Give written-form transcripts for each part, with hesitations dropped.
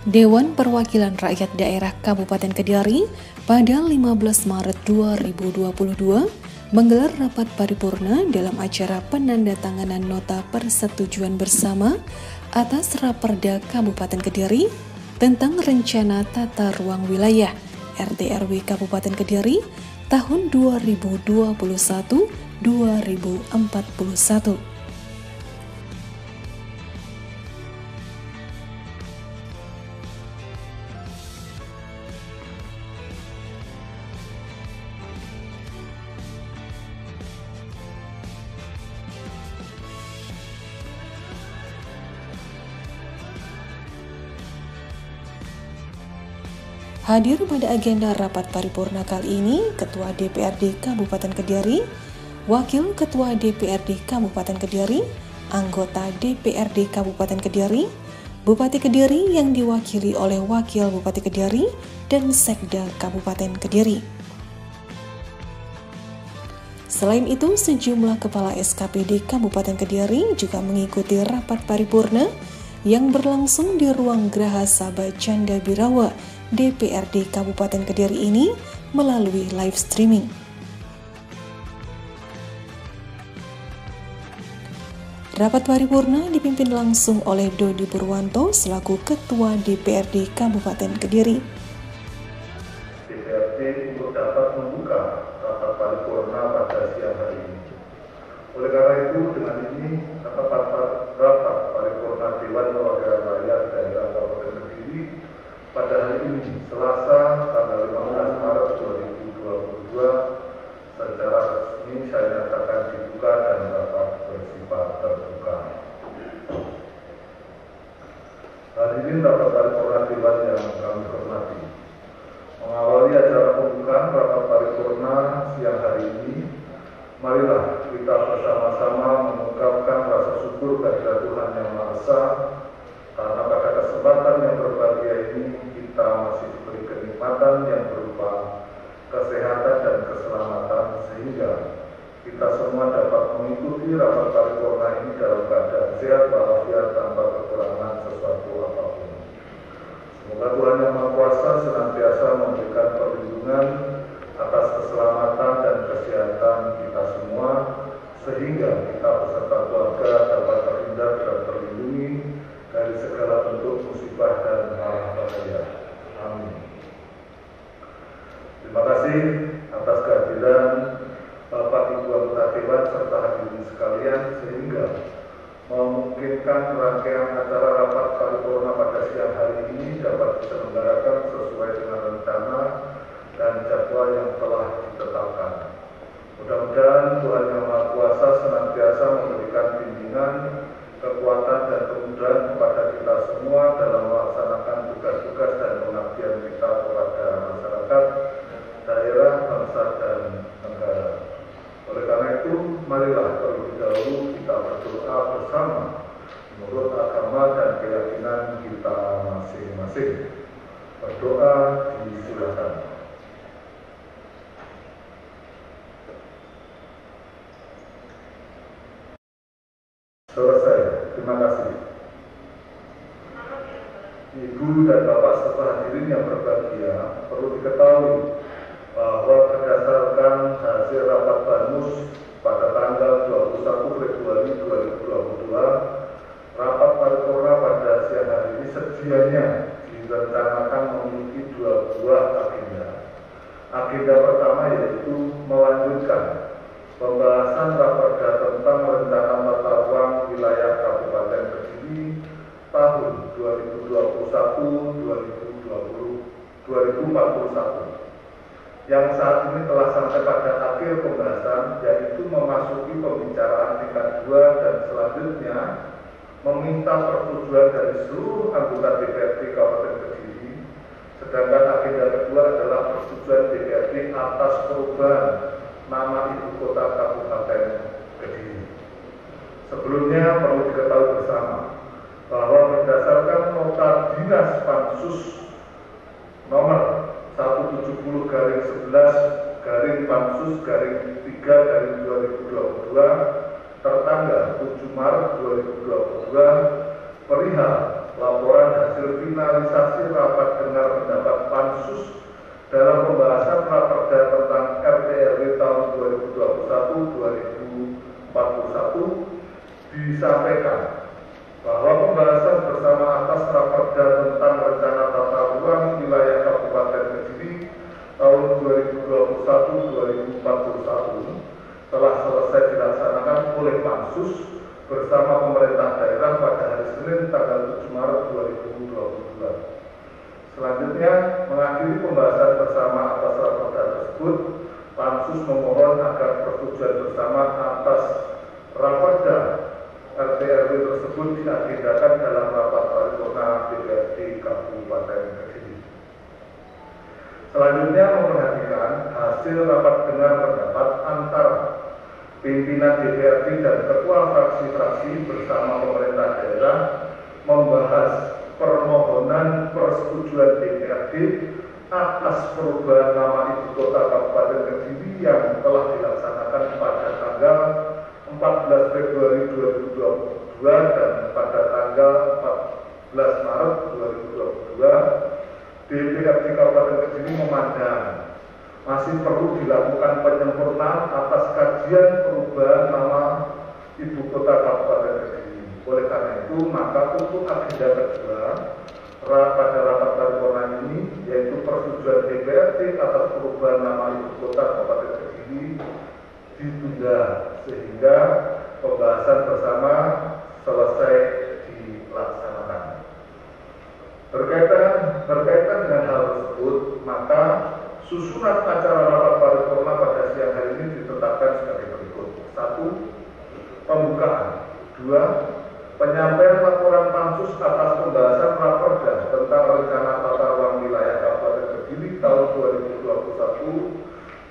Dewan Perwakilan Rakyat Daerah Kabupaten Kediri pada 15 Maret 2022 menggelar rapat paripurna dalam acara penandatanganan nota persetujuan bersama atas Raperda Kabupaten Kediri tentang rencana tata ruang wilayah RT/RW Kabupaten Kediri tahun 2021-2041. Hadir pada agenda rapat paripurna kali ini, Ketua DPRD Kabupaten Kediri, Wakil Ketua DPRD Kabupaten Kediri, anggota DPRD Kabupaten Kediri, Bupati Kediri yang diwakili oleh Wakil Bupati Kediri, dan Sekda Kabupaten Kediri. Selain itu, sejumlah kepala SKPD Kabupaten Kediri juga mengikuti rapat paripurna yang berlangsung di ruang Graha Sabha Canda Birawa DPRD Kabupaten Kediri ini melalui live streaming. Rapat paripurna dipimpin langsung oleh Dodi Purwanto selaku Ketua DPRD Kabupaten Kediri. DPRD untuk dapat membuka rapat paripurna pada siang hari ini. Oleh karena itu, dengan ini rapat paripurna Dewan Perwakilan Rakyat Daerah Kabupaten Kediri pada hari ini, Selasa, tanggal 15 Maret 2022, secara resmi saya nyatakan dibuka dan rapat bersifat terbuka. Hadirin rapat paripurna Dewan yang kami hormati, mengawali acara pembukaan rapat paripurna siang hari ini, marilah kita bersama-sama mengungkapkan rasa syukur kepada Tuhan Yang Maha Esa, karena pada kesempatan yang berbahagia ini kita masih diberi kenikmatan yang berupa kesehatan dan keselamatan, sehingga kita semua dapat mengikuti rapat paripurna ini dalam keadaan sehat walafiat tanpa kekurangan sesuatu apapun. Semoga Tuhan Yang Maha Kuasa senantiasa memberikan perlindungan atas keselamatan dan kesehatan kita semua, sehingga kita beserta keluarga dapat terhindar dan terlindungi dari segala bentuk musibah dan bahaya. Amin. Terima kasih atas kehadiran Bapak Ibu anggota Dewan serta hadirin sekalian, sehingga memungkinkan rangkaian acara rapat paripurna pada siang hari ini dapat diselenggarakan sesuai dengan rencana dan jadwal yang telah ditetapkan. Mudah-mudahan Tuhan Yang Maha Kuasa senantiasa memberikan bimbingan, kekuatan dan kemudahan kepada kita semua dalam melaksanakan tugas-tugas dan pengabdian kita kepada masyarakat, daerah, bangsa, dan negara. Oleh karena itu, marilah terlebih dahulu kita berdoa bersama menurut agama dan keyakinan kita masing-masing. Berdoa disilakan. Selesai. Terima kasih. Ibu dan Bapak serta hadirin yang berbahagia, perlu diketahui bahwa berdasarkan hasil rapat Banmus pada tanggal 21 Februari 2022, rapat paripurna pada siang hari ini sedianya direncanakan memiliki dua buah agenda. Agenda pertama yaitu melanjutkan pembahasan raperda tentang rencana tata ruang wilayah Kabupaten Kediri tahun 2021-2041 yang saat ini telah sampai pada akhir pembahasan, yaitu memasuki pembicaraan tingkat 2 dan selanjutnya meminta persetujuan dari seluruh anggota DPRD Kabupaten Kediri. Sedangkan agenda kedua adalah persetujuan DPRD atas perubahan nama ibu kota Kabupaten Kediri. Sebelumnya perlu diketahui bersama bahwa berdasarkan nota dinas Pansus nomor 170/11/Pansus/3/2022 tertanggal 7 Maret 2022 perihal laporan hasil finalisasi rapat dengar pendapat Pansus dalam pembahasan raperda tentang RT/RW tahun 2021-2041 disampaikan bahwa pembahasan bersama atas raperda tentang rencana tata ruang wilayah Kabupaten Kediri tahun 2021-2041 telah selesai dilaksanakan oleh Pansus bersama pemerintah daerah pada hari Senin tanggal 7 Maret 2022. Selanjutnya, mengakhiri pembahasan bersama atas raperda tersebut, Pansus memohon agar persetujuan bersama atas raperda RT/RW tersebut diagendakan dalam rapat paripurna DPRD Kabupaten Kediri. Selanjutnya, memperhatikan hasil rapat dengar pendapat antara pimpinan DPRD dan ketua fraksi-fraksi bersama pemerintah daerah membahas permohonan persetujuan DPRD atas perubahan nama ibu kota Kabupaten Kediri yang telah dilaksanakan pada tanggal 14 Februari 2022 dan pada tanggal 14 Maret 2022. DPRD Kabupaten Kediri memandang masih perlu dilakukan penyempurnaan atas kajian perubahan nama ibu kota Kabupaten Kediri. Oleh karena itu, maka untuk agenda kedua pada rapat paripurna ini, yaitu persetujuan DPRD atas perubahan nama ibu kota Kabupaten Kediri, ditunda sehingga pembahasan bersama selesai dilaksanakan. Berkaitan dengan hal tersebut, maka susunan acara rapat paripurna pada siang hari ini ditetapkan sebagai berikut. 1. Pembukaan. 2. Penyampaian laporan Pansus atas pembahasan raperda tentang rencana tata ruang wilayah Kabupaten Kediri tahun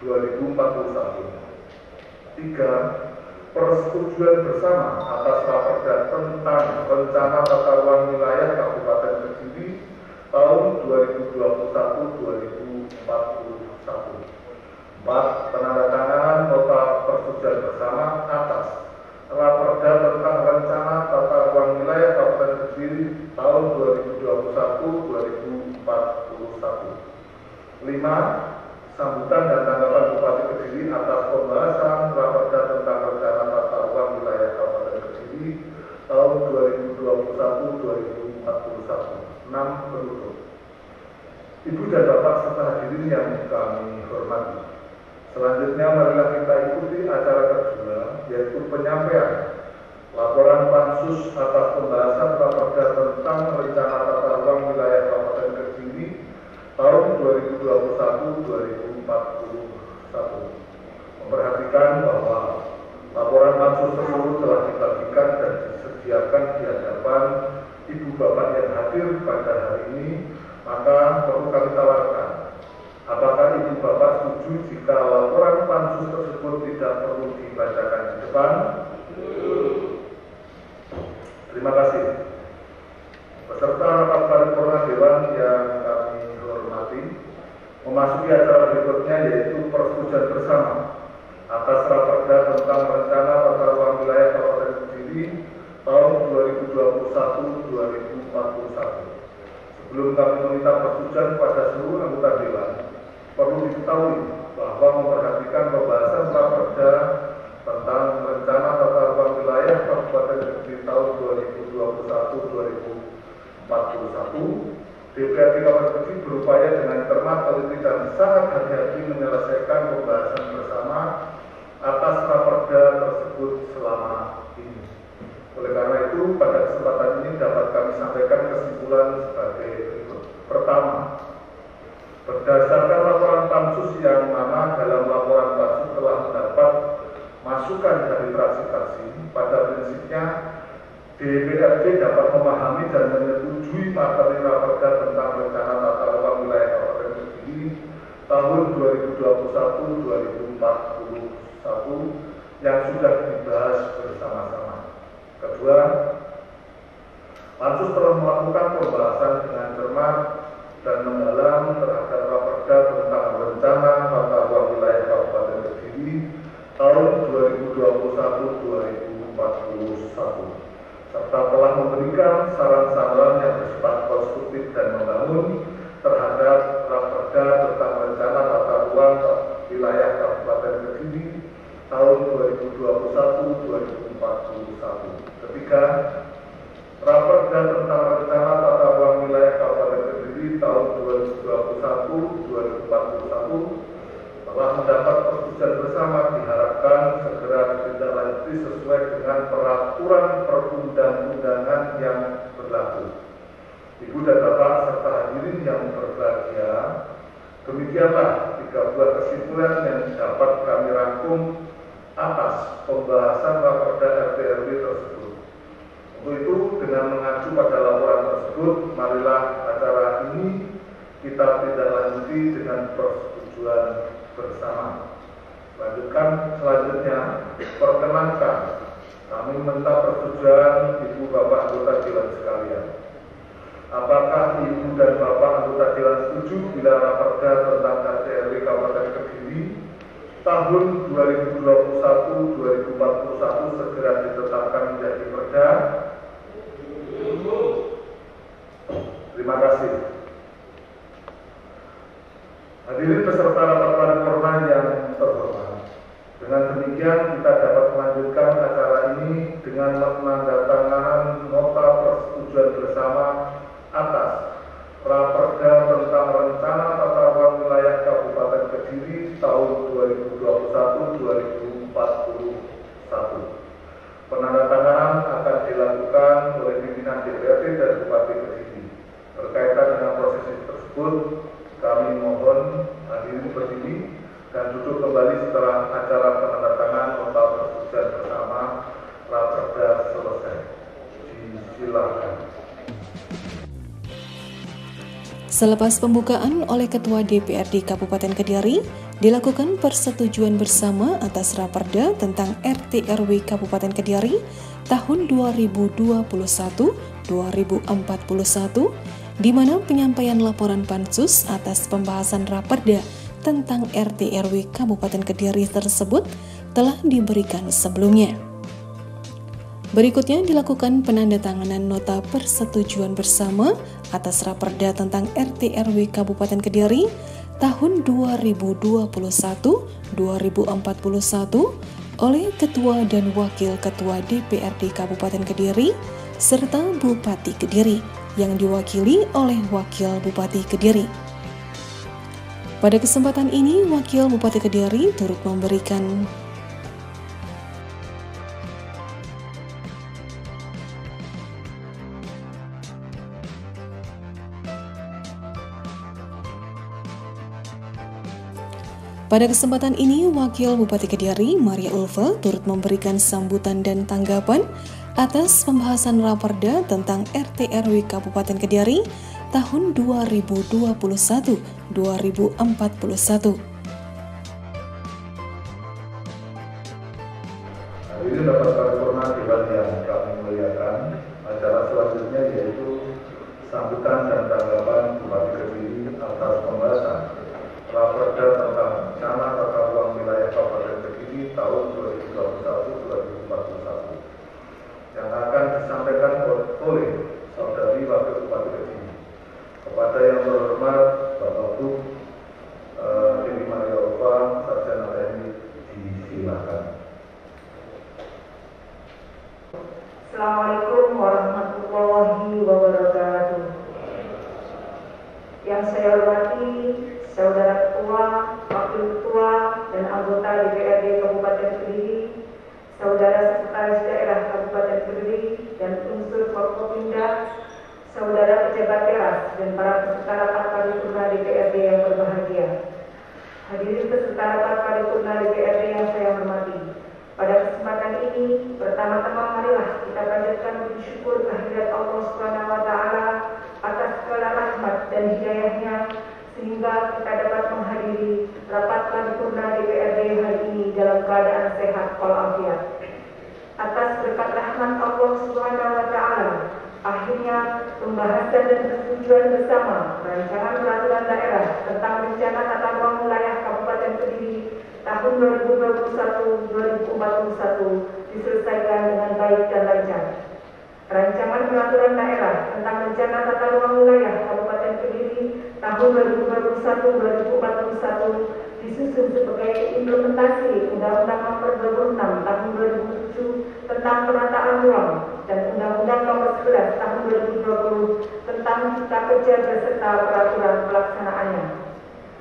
2021-2041. 3. Persetujuan bersama atas raperda tentang rencana tata ruang wilayah Kabupaten Kediri tahun 2021-2041. 4. Penandatanganan nota persetujuan bersama atas raperda tentang rencana tata ruang wilayah Kabupaten Kediri tahun 2021-2041. 5. Sambutan dan tanggapan Bupati Kediri atas pembahasan raperda tentang rencana tata ruang wilayah Kabupaten Kediri tahun 2021-2041. 6. Penutup. Ibu dan Bapak serta hadirin yang kami hormati. Selanjutnya marilah kita ikuti acara kedua, yaitu penyampaian laporan Pansus atas pembahasan raperda tentang rencana tata ruang wilayah Kabupaten Kediri tahun 2021-2041. Memperhatikan bahwa laporan Pansus tersebut telah dibagikan dan disediakan di hadapan Ibu Bapak yang hadir pada hari ini, maka perlu kami tawarkan. Apakah Ibu Bapak setuju jika laporan Pansus tersebut tidak perlu dibacakan di depan? Terima kasih. Peserta rapat paripurna Dewan yang kami hormati, memasuki acara berikutnya yaitu persetujuan bersama atas raperda tentang rencana tata ruang wilayah Kabupaten Kediri tahun 2021-2041. Sebelum kami meminta persetujuan pada seluruh anggota Dewan, perlu diketahui bahwa memperhatikan pembahasan raperda tentang rencana tata ruang wilayah Kabupaten Kediri tahun 2021-2041, DPRD Kabupaten Kediri berupaya dengan cermat, teliti dan sangat hati-hati menyelesaikan pembahasan bersama atas raperda tersebut selama ini. Oleh karena itu, pada kesempatan ini dapat kami sampaikan kesimpulan sebagai berikut. Pertama, berdasarkan laporan Pansus yang mana dalam laporan Pansus telah mendapat masukan dari fraksi-fraksi, pada prinsipnya DPRD dapat memahami dan menyetujui materi raperda tentang rencana tata ruang wilayah Kabupaten Kediri tahun 2021-2041 yang sudah dibahas bersama-sama. Kedua, Pansus telah melakukan pembahasan dengan cermat dan mendalam terhadap raperda tentang rencana tata ruang wilayah Kabupaten Kediri tahun 2021-2041 serta telah memberikan saran-saran yang ruang wilayah Kabupaten Kediri tahun 2021-2041. Ketiga, Raperda tentang rencana tata ruang wilayah Kabupaten Kediri tahun 2021-2041 telah mendapat persetujuan bersama, diharapkan segera ditindaklanjuti sesuai dengan peraturan perundang-undangan yang berlaku. Ibu dan Bapak serta hadirin yang berbahagia, demikianlah 3 buah kesimpulan yang dapat kami rangkum atas pembahasan Raperda RT/RW tersebut. Untuk itu, dengan mengacu pada laporan tersebut, marilah acara ini kita tindaklanjuti dengan persetujuan bersama. Selanjutnya, perkenankan kami minta persetujuan Ibu Bapak anggota Dewan sekalian. Apakah Ibu dan Bapak anggota Dewan setuju bila Raperda tentang RT/RW Kabupaten Kediri tahun 2021-2041 segera ditetapkan menjadi perda? Terima kasih. Hadirin peserta rapat paripurna yang terhormat, dengan demikian kita dapat melanjutkan acara ini dengan menandatangani nota persetujuan bersama atas Raperda tentang rencana tata ruang wilayah Kabupaten Kediri tahun 2021-2041. Penandatanganan akan dilakukan oleh pimpinan DPRD dan Bupati Kediri. Berkaitan dengan proses tersebut, kami mohon hadirin berdiri dan duduk kembali setelah acara penandatanganan nota persetujuan bersama Raperda selesai. Silakan. Selepas pembukaan oleh Ketua DPRD Kabupaten Kediri, dilakukan persetujuan bersama atas Raperda tentang RT/RW Kabupaten Kediri tahun 2021-2041, di mana penyampaian laporan Pansus atas pembahasan Raperda tentang RT/RW Kabupaten Kediri tersebut telah diberikan sebelumnya. Berikutnya dilakukan penandatanganan nota persetujuan bersama atas Raperda tentang RT/RW Kabupaten Kediri tahun 2021-2041 oleh Ketua dan Wakil Ketua DPRD Kabupaten Kediri serta Bupati Kediri yang diwakili oleh Wakil Bupati Kediri. Pada kesempatan ini, Wakil Bupati Kediri turut memberikan Pada kesempatan ini, Wakil Bupati Kediri, Maria Ulfa, turut memberikan sambutan dan tanggapan atas pembahasan Raperda tentang RT/RW Kabupaten Kediri tahun 2021-2041. Ini dapat paripurna Dewan yang kami muliakan. Acara selanjutnya yaitu sambutan dan tanggapan Bupati Kediri atas pembahasan Raperda tentang rencana tata ruang wilayah Kabupaten Kediri tahun 2021-2041 yang akan disampaikan oleh Saudari Wakil Bupati Kediri. Kepada yang terhormat Bapak Bu Ibu Maria Ulfa, Sarjana TNI, disilakan. Assalamualaikum warahmatullahi wabarakatuh. Yang saya hormati Saudara Ketua, Wakil Ketua, dan anggota DPRD Kabupaten Kediri, Saudara Sekretaris Daerah Kabupaten Kediri, dan unsur Forkopimda, Saudara pejabat teras, dan para peserta rapat paripurna DPRD yang berbahagia. Hadirin peserta rapat paripurna DPRD yang saya hormati. Pada kesempatan ini, pertama-tama marilah kita panjatkan puji syukur kehadirat Allah Subhanahu wa Ta'ala atas segala rahmat dan hidayahnya sehingga kita dapat menghadiri rapat paripurna DPRD hari ini dalam keadaan sehat walafiat. Atas berkat rahmat Allah Subhanahu wa Ta'ala, akhirnya pembahasan dan persetujuan bersama rancangan peraturan daerah tentang rencana tata ruang wilayah Kabupaten Kediri tahun 2021-2041 diselesaikan dengan baik dan lancar. Rancangan peraturan daerah tentang rencana tata ruang wilayah Kabupaten Kediri tahun 2021-2041 disusun sebagai implementasi Undang-Undang Nomor 26 Tahun 2007 tentang penataan ruang dan Undang-Undang Nomor 11 Tahun 2020 tentang Cipta Kerja beserta peraturan pelaksanaannya.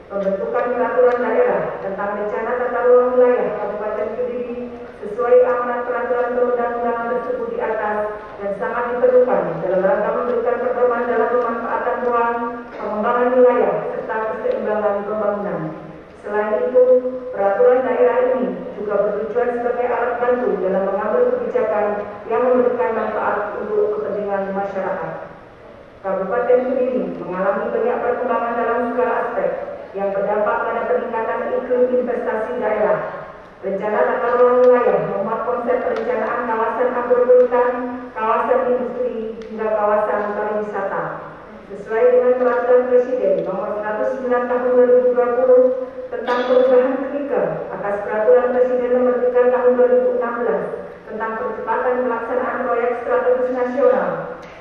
Pembentukan peraturan daerah tentang rencana tata ruang wilayah Kabupaten Kediri sesuai amanat peraturan perundang-undangan tersebut di atas dan sangat diperlukan dalam rangka memberikan pedoman dalam pemanfaatan ruang, pengembangan wilayah, serta keseimbangan pembangunan. Selain itu, peraturan daerah ini juga bertujuan sebagai alat bantu dalam mengambil kebijakan yang memberikan manfaat untuk kepentingan masyarakat. Kabupaten Kediri mengalami banyak perkembangan dalam segala aspek yang berdampak pada peningkatan iklim investasi daerah. Rencana tata ruang wilayah memuat konsep perencanaan kawasan agropolitan, kawasan industri, hingga kawasan pariwisata. Sesuai dengan peraturan Presiden Nomor 109 Tahun 2020 tentang perubahan ketiga atas peraturan Presiden Nomor 3 Tahun 2016 tentang percepatan pelaksanaan proyek strategis nasional,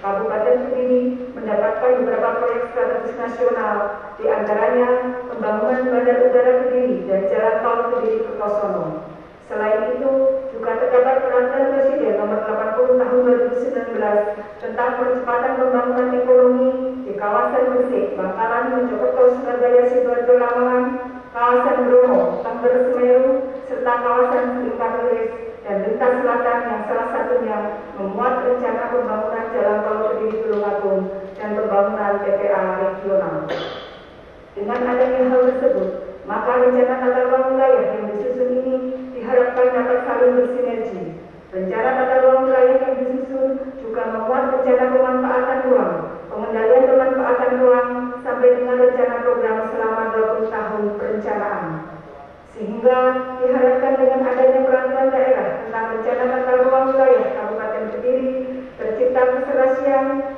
Kabupaten Kediri mendapatkan beberapa proyek strategis nasional, di antaranya pembangunan Bandar Udara Kediri dan Jalan Tol Kediri Kertosono. Selain itu, juga terdapat peraturan Presiden Nomor 80 Tahun 2019 tentang percepatan pembangunan ekonomi di kawasan Gresik, Bangkalan, Mojokerto, Surabaya, Sidoarjo, Lamongan, kawasan Bromo, Tengger, Semeru, serta kawasan Selipar Wilis dan lintas selatan yang salah satunya memuat rencana pembangunan Jalan Tol Kediri Tulungagung dan pembangunan TPA regional. Dengan adanya hal tersebut, maka rencana tata ruang wilayah yang disusun ini diharapkan dapat saling bersinergi. Rencana tata ruang wilayah yang disusun juga memuat rencana pemanfaatan ruang, pengendalian pemanfaatan ruang, sampai dengan rencana program selama 20 tahun perencanaan. Sehingga diharapkan dengan adanya peraturan daerah tentang rencana tata ruang wilayah Kabupaten Kediri tercipta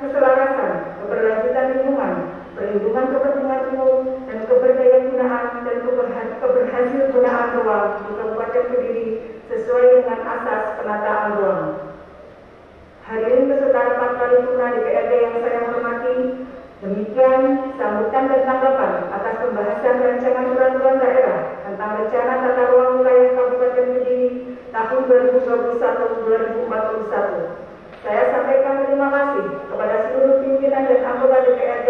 keselarasan, keberlanjutan lingkungan, perlindungan kepentingan umum, dan keberdayagunaan dan keberhasilgunaan ruang di Kabupaten Kediri sesuai dengan asas penataan ruang. Hadirin peserta rapat paripurna DPRD yang saya hormati, demikian sambutan dan tanggapan atas pembahasan rancangan peraturan daerah tentang rencana tata ruang wilayah Kabupaten Kediri tahun 2021-2041. Saya sampaikan terima kasih kepada seluruh pimpinan dan anggota DPRD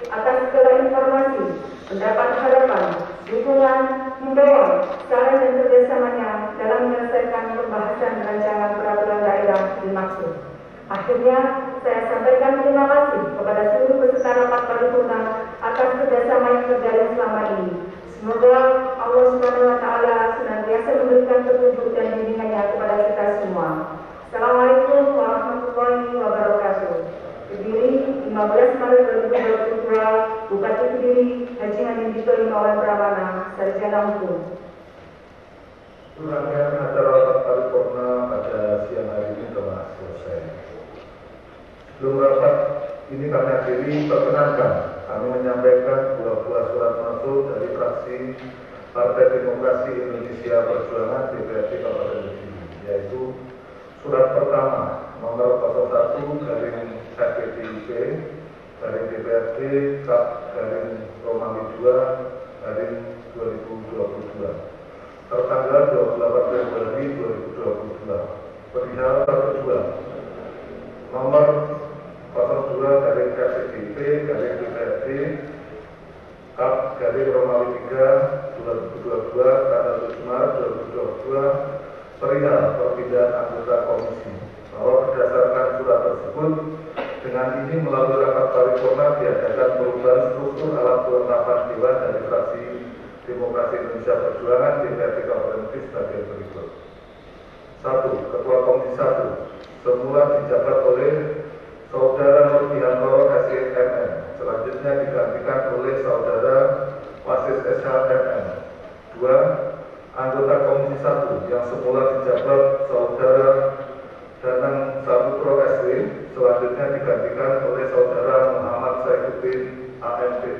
atas segala informasi, pendapat, harapan, dukungan, himbauan, saran dan kerjasamanya dalam menyelesaikan pembahasan rancangan peraturan daerah dimaksud. Akhirnya, saya sampaikan terima kasih kepada seluruh peserta rapat paripurna atas kerjasama yang terjalin selama ini. Semoga Allah Subhanahu wa Ta'ala senantiasa memberikan petunjuk dan bimbingannya kepada kita semua. Assalamualaikum warahmatullahi wabarakatuh. Kediri, 15 Maret 2022, Bupati Kediri, Haji Handindito Imawan Pramana, Sarjana Hukum. Rangkaian acara rapat paripurna pada siang hari ini telah selesai. Sebelum rapat ini kami akhiri, perkenankan kami menyampaikan dua buah surat masuk dari fraksi Partai Demokrasi Indonesia Perjuangan DPRD Kabupaten Kediri, yaitu surat pertama nomor 01/KPDIP DPRD Kap/Romawi 2/2022 tertanggal 28 Februari 2022 perihal persetujuan nomor 02/KPDIP DPRD Kap/Romawi 3/2022 tanggal 7 Maret 2022 perihal perpindahan anggota komisi, bahwa berdasarkan surat tersebut, dengan ini melalui rapat paripurna diadakan perubahan struktur alat kelengkapan dewan dari fraksi Demokrasi Indonesia Perjuangan DPRD Kabupaten Kediri sebagai berikut. 1. Ketua Komisi 1 semula dijabat oleh Saudara Nurdiantoro SIMM, selanjutnya digantikan oleh Saudara Wasis SHMM. 2. Anggota Komisi 1 yang semula dijabat Saudara Danang Saputro SW, selanjutnya digantikan oleh Saudara Muhammad Saifuddin AMD.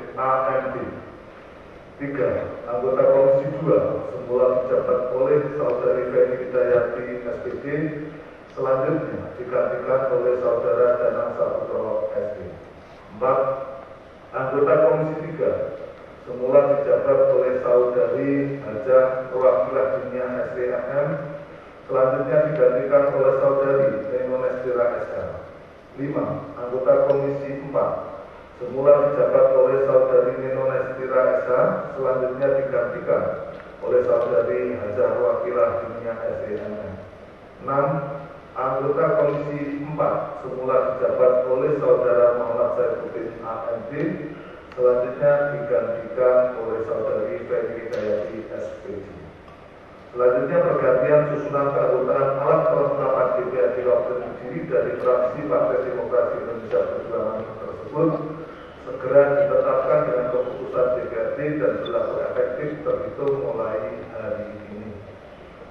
3. Anggota Komisi 2 semula dijabat oleh Saudari Feni Hidayati SPD, selanjutnya digantikan oleh Saudara Danang Saputro SW. 4. Anggota Komisi 3 semula dijabat oleh Saudari SDMM selanjutnya digantikan oleh Saudari Nenonestira SH. 5. Anggota Komisi 4 semula dijabat oleh Saudari Nenonestira SH, selanjutnya digantikan oleh Saudari Hajah Wakilah Dunia SDMM. 6. Anggota Komisi 4 semula dijabat oleh Saudara Muhammad Saifuddin AMD, selanjutnya digantikan oleh Saudari Feni Dayati SPG. Selanjutnya pergantian susunan keanggotaan alat kelengkapan DPRD Kabupaten Kediri dari fraksi Partai Demokrasi Indonesia Perjuangan tersebut segera ditetapkan dengan keputusan DPRD dan berlaku efektif terhitung mulai hari ini.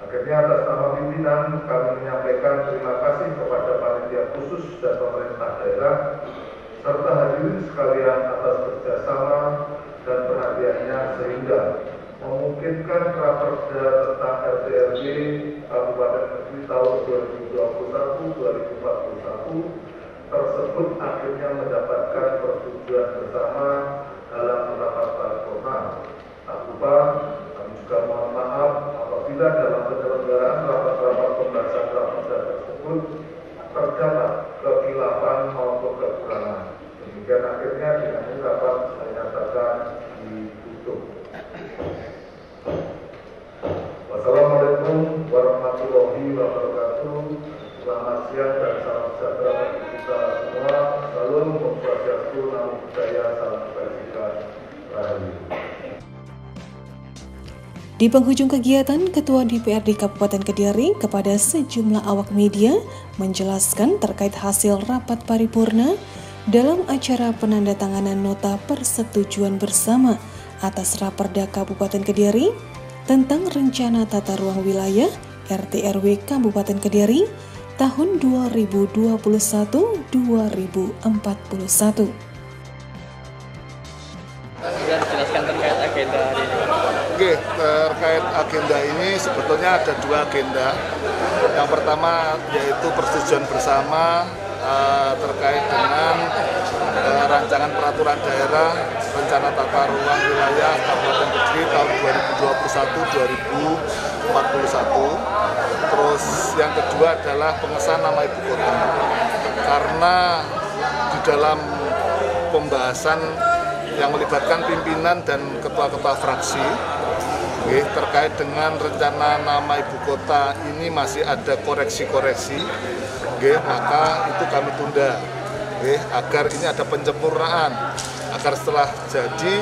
Akhirnya atas nama pimpinan kami menyampaikan terima kasih kepada panitia khusus dan pemerintah daerah serta hadirin sekalian atas kerjasama dan perhatiannya sehingga memungkinkan Raperda tentang RT/RW Kabupaten Kediri tahun 2021-2041 tersebut akhirnya mendapatkan persetujuan bersama dalam rapat paripurna. Tak lupa, kami juga mohon maaf apabila dalam penyelenggaraan rapat-rapat pembahasan Raperda tersebut terdapat kekhilafan maupun kekurangan. Demikian akhirnya dengan ini rapat saya nyatakan ditutup. Wassalamualaikum warahmatullahi wabarakatuh. Selamat siang dan salam sejahtera bagi kita semua. Salam Om Swastiastu, Namo Buddhaya, salam kebajikan, rahayu. Di penghujung kegiatan, Ketua DPRD Kabupaten Kediri kepada sejumlah awak media menjelaskan terkait hasil rapat paripurna dalam acara penandatanganan nota persetujuan bersama atas Raperda Kabupaten Kediri tentang Rencana Tata Ruang Wilayah RT/RW Kabupaten Kediri tahun 2021-2041. Jelaskan terkait agenda hari ini. Oke, terkait agenda ini sebetulnya ada dua agenda. Yang pertama yaitu persetujuan bersama terkait dengan rancangan peraturan daerah Rencana Tata Ruang Wilayah Kabupaten Kediri tahun 2021-2041. Terus yang kedua adalah pengesahan nama ibu kota. Karena di dalam pembahasan yang melibatkan pimpinan dan ketua-ketua fraksi terkait dengan rencana nama ibu kota ini masih ada koreksi-koreksi, maka itu kami tunda agar ini ada penyempurnaan, agar setelah jadi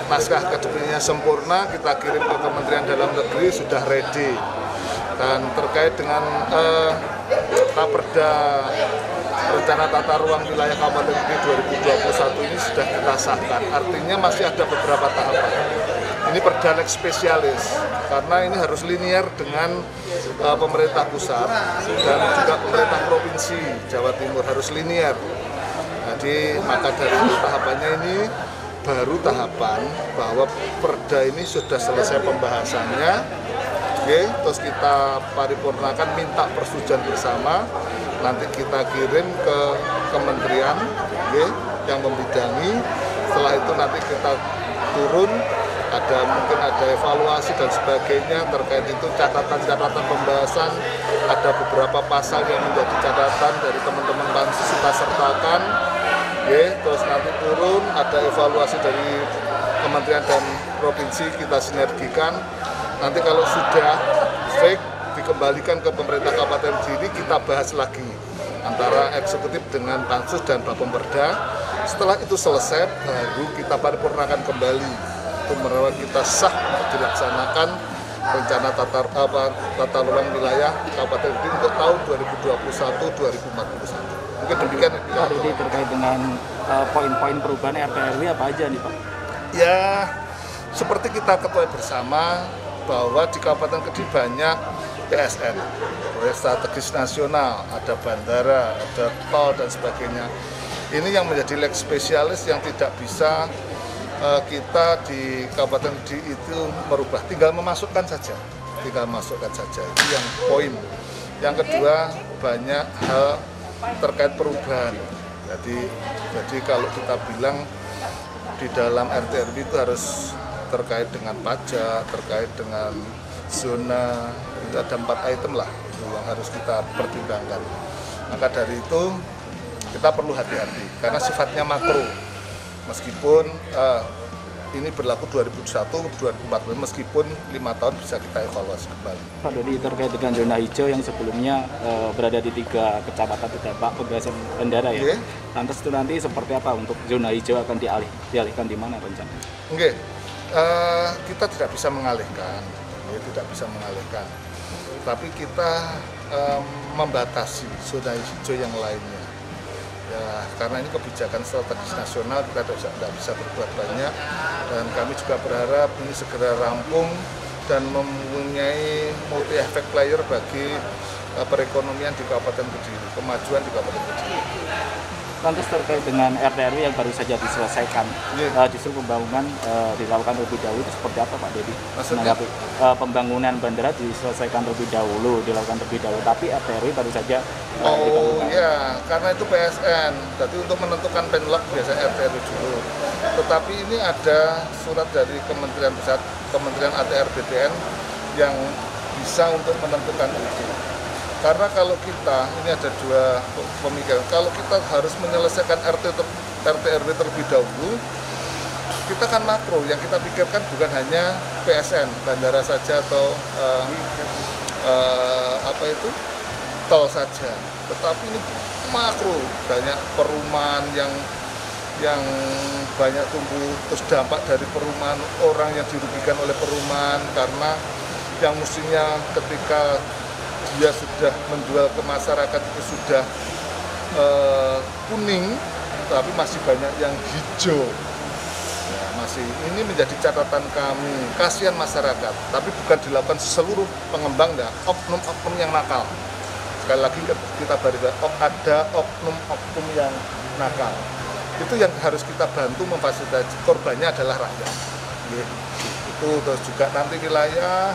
naskah akademiknya sempurna kita kirim ke Kementerian Dalam Negeri sudah ready. Dan terkait dengan Raperda Rencana Tata Ruang Wilayah Kabupaten Kediri 2021 ini sudah kita sahkan. Artinya masih ada beberapa tahapan. Ini perda lex spesialis karena ini harus linear dengan pemerintah pusat dan juga pemerintah provinsi Jawa Timur harus linear. Jadi maka dari tahapannya ini baru tahapan bahwa perda ini sudah selesai pembahasannya. Terus kita paripurnakan minta persetujuan bersama, nanti kita kirim ke kementerian yang membidangi. Setelah itu nanti kita turun, mungkin ada evaluasi dan sebagainya terkait itu, catatan-catatan pembahasan, ada beberapa pasal yang menjadi catatan dari teman-teman pansus kita sertakan. Terus nanti turun, ada evaluasi dari kementerian dan provinsi kita sinergikan. Nanti kalau sudah fake dikembalikan ke pemerintah Kabupaten Kediri, kita bahas lagi antara eksekutif dengan pansus dan Bapemperda. Setelah itu selesai, baru kita paripurnakan kembali untuk merawat kita sah untuk dilaksanakan rencana tata ruang wilayah Kabupaten Kediri untuk tahun 2021-2041. Mungkin demikian. Pak Rudi, terkait dengan poin-poin perubahan RT/RW apa aja nih Pak? Ya, seperti kita ketahui bersama bahwa di Kabupaten Kediri banyak PSN, proyek strategis nasional, ada bandara, ada tol dan sebagainya. Ini yang menjadi lex spesialis yang tidak bisa kita di Kabupaten Kediri itu merubah, tinggal memasukkan saja, itu yang poin. Yang kedua, banyak hal terkait perubahan. Jadi kalau kita bilang di dalam RT/RW itu harus terkait dengan pajak, terkait dengan zona, itu ada 4 item lah yang harus kita pertimbangkan. Maka dari itu kita perlu hati-hati karena sifatnya makro. Meskipun ini berlaku 2021-2014, meskipun 5 tahun bisa kita evaluasi kembali. Pak Dodi, terkait dengan zona hijau yang sebelumnya berada di 3 kecamatan terdampak pembebasan bandara ya. Lantas itu nanti seperti apa untuk zona hijau akan dialihkan di mana rencananya? Oke, kita tidak bisa mengalihkan, tapi kita membatasi zona hijau yang lainnya. Ya, karena ini kebijakan strategis nasional, kita tidak bisa berbuat banyak, dan kami juga berharap ini segera rampung dan mempunyai multi efek player bagi perekonomian di Kabupaten Kediri, kemajuan di Kabupaten Kediri. Lantas terkait dengan RT/RW yang baru saja diselesaikan, justru pembangunan dilakukan lebih dahulu, itu seperti apa Pak Dedi? Maksudnya? Pembangunan bandara diselesaikan lebih dahulu, tapi RT/RW baru saja ya, karena itu PSN, jadi untuk menentukan penlok biasa RT/RW dulu. Tetapi ini ada surat dari Kementerian Pusat, Kementerian ATR BPN yang bisa untuk menentukan itu. Karena kalau kita, ini ada 2 pemikiran, kalau kita harus menyelesaikan RT/RW terlebih dahulu, kita kan makro, yang kita pikirkan bukan hanya PSN, bandara saja atau tol saja, tetapi ini makro, banyak perumahan yang banyak tumbuh, terus dampak dari perumahan, orang yang dirugikan oleh perumahan, karena yang mestinya ketika dia sudah menjual ke masyarakat itu sudah kuning, tapi masih banyak yang hijau. Ya, ini menjadi catatan kami, kasihan masyarakat, tapi bukan dilakukan seluruh pengembang, ya, oknum-oknum yang nakal. Sekali lagi kita berikan, ada oknum-oknum yang nakal. Itu yang harus kita bantu memfasilitasi, korbannya adalah rakyat. Itu terus juga nanti wilayah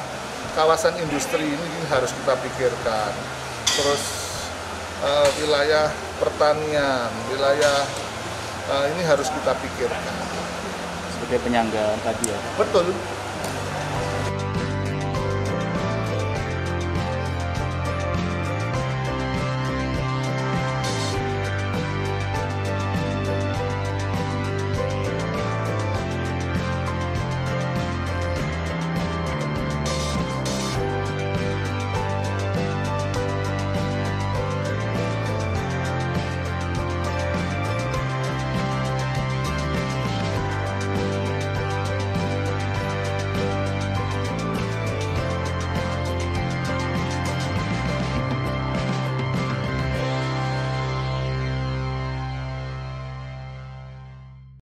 kawasan industri ini harus kita pikirkan. Terus wilayah pertanian, wilayah ini harus kita pikirkan. Sebagai penyangga tadi ya. Betul.